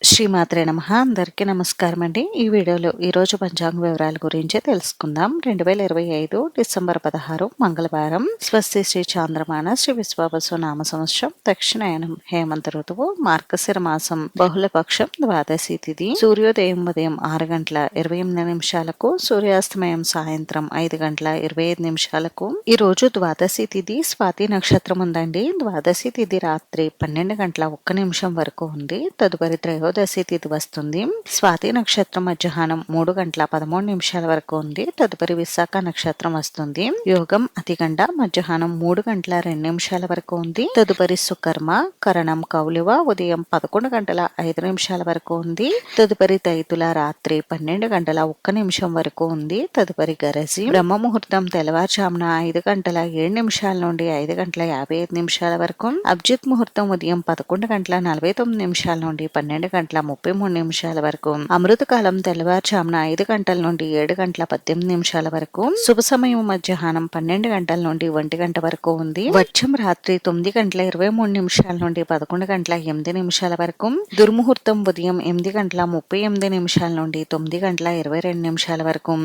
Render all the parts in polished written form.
శ్రీమాత్రే నమః. అందరికీ నమస్కారం అండి. ఈ వీడియోలో ఈరోజు పంచాంగ వివరాల గురించి తెలుసుకుందాం. 2025 డిసెంబర్ 16 మంగళవారం. స్వస్తి శ్రీ చాంద్రమాన శ్రీ విశ్వావసు నామ సంవత్సరం దక్షిణాయనం హేమంత ఋతువు మార్గశిర మాసం బహుళపక్షం ద్వాదశి తిథి. సూర్యోదయం ఉదయం 6 గంటల 28 నిమిషాలకు, సూర్యాస్తమయం సాయంత్రం 5 గంటల 25 నిమిషాలకు. ఈ రోజు ద్వాదశి తిథి స్వాతి నక్షత్రం ఉందండి. ద్వాదశి తిథి రాత్రి 12 గంటల 1 నిమిషం వరకు ఉంది. తదుపరి త్రయోదశి తిథి వస్తుంది. స్వాతి నక్షత్రం మధ్యాహ్నం 3 గంటల 13 నిమిషాల వరకు ఉంది. తదుపరి విశాఖ నక్షత్రం వస్తుంది. యోగం అతిగండ మధ్యాహ్నం 3 గంటల 2 నిమిషాల వరకు ఉంది. తదుపరి సుకర్మ కరణం కౌలివ ఉదయం 11 గంటల 5 నిమిషాల వరకు ఉంది. తదుపరి తైతుల రాత్రి 12 గంటల 1 నిమిషం వరకు ఉంది. తదుపరి గరజి బ్రహ్మ ముహూర్తం తెల్లవారుజామున 5 గంటల 7 నిమిషాల నుండి 5 గంటల 55 నిమిషాల వరకు. అభిజిత్ ముహూర్తం ఉదయం 11 గంటల 49 నిమిషాల నుండి 12 గంటల 33 నిమిషాల వరకు. అమృతకాలం తెల్లవారుజామున 5 గంటల నుండి 7 గంటల 18 నిమిషాల వరకు. శుభ సమయం మధ్యాహ్నం 12 గంటల నుండి 1 గంట వరకు ఉంది. వర్షం రాత్రి 9 గంటల 23 నిమిషాల నుండి 11 గంటల 8 నిమిషాల వరకు. దుర్ముహూర్తం ఉదయం 8 గంటల 38 నిమిషాల నుండి 9 గంటల 22 నిమిషాల వరకు.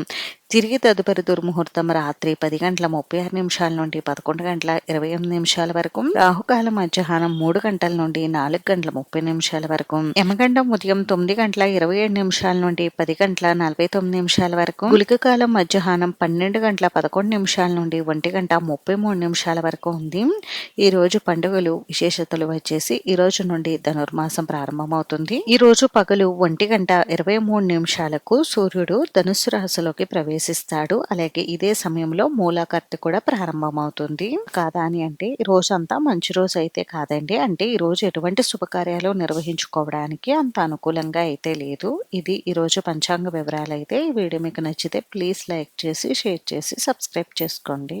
తిరిగి తదుపరి దుర్ముహూర్తం రాత్రి 10 గంటల 36 నిమిషాల నుండి 11 గంటల 28 నిమిషాల వరకు. రాహుకాలం మధ్యాహ్నం 3 గంటల నుండి 4 గంటల 30 నిమిషాల వరకు. యమగండం ఉదయం 9 గంటల 27 నిమిషాల నుండి 10 గంటల 49 నిమిషాల వరకు. గుళిక కాలం మధ్యాహ్నం 12 గంటల 11 నిమిషాల నుండి 1 గంట 33 నిమిషాల వరకు ఉంది. ఈ రోజు పండుగలు విశేషతలు వచ్చేసి ఈ రోజు నుండి ధనుర్మాసం ప్రారంభమవుతుంది. ఈ రోజు పగలు 1 గంట 23 నిమిషాలకు సూర్యుడు ధనుస్సు రాశిలోకి ప్రవేశిస్తాడు. అలాగే ఇదే సమయంలో మూలాకర్త కూడా ప్రారంభమవుతుంది. కాదా అని అంటే ఈ రోజు అంతా మంచి రోజు అయితే కాదండి. అంటే ఈ రోజు ఎటువంటి శుభకార్యాలు నిర్వహించుకోవడానికి అంత అనుకూలంగా అయితే లేదు. ఇది ఈ రోజు పంచాంగ వివరాలు అయితే. ఈ వీడియో మీకు నచ్చితే ప్లీజ్ లైక్ చేసి షేర్ చేసి సబ్స్క్రైబ్ చేసుకోండి.